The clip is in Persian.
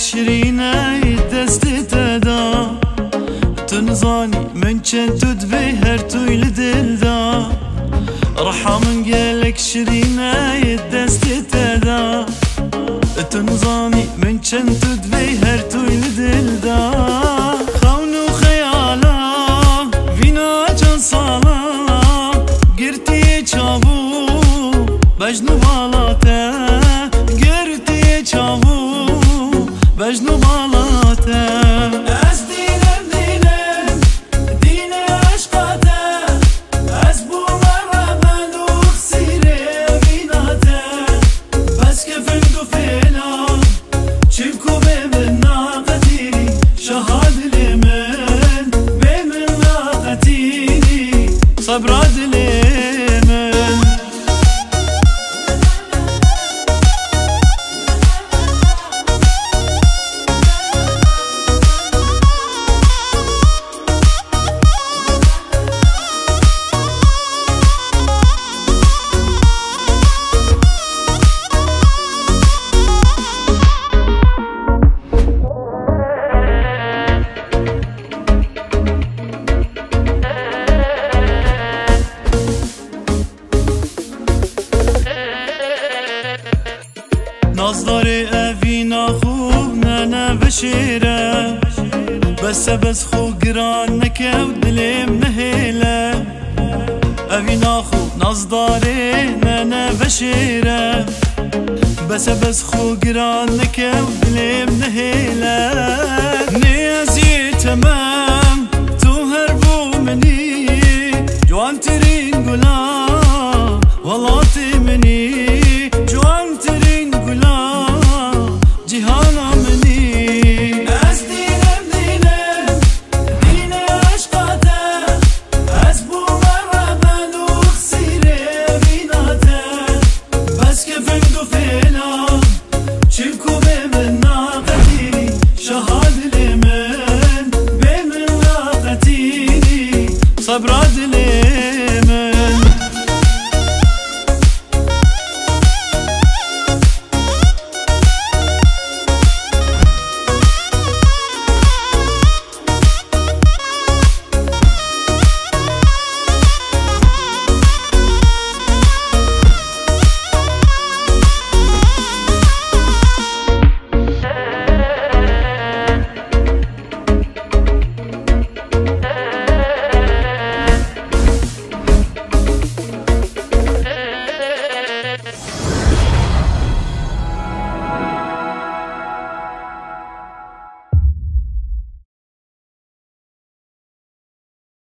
شرينة دست تدا تنظاني من چند تدبي هر توي لدل دا رحا من قالك شرينة دست تدا تنظاني من چند تدبي هر توي لدل دا خون وخيالا فينا جان صالا قرتي چابو بجنو بالاته قرتي چابو بجنو بالاته از دینم دین عشقاته از بومر من و خسیره بیناته بس که فندو فیلا چیکو بمن ناقتیری شهاد لمن بمن ناقتیری صبراد لمن نازداری اوینا خوب نه بشیره بس خو گران نکو دلیم نهیله اوینا خوب نازداری نه بشیره بس خو گران نکو دلیم نهیله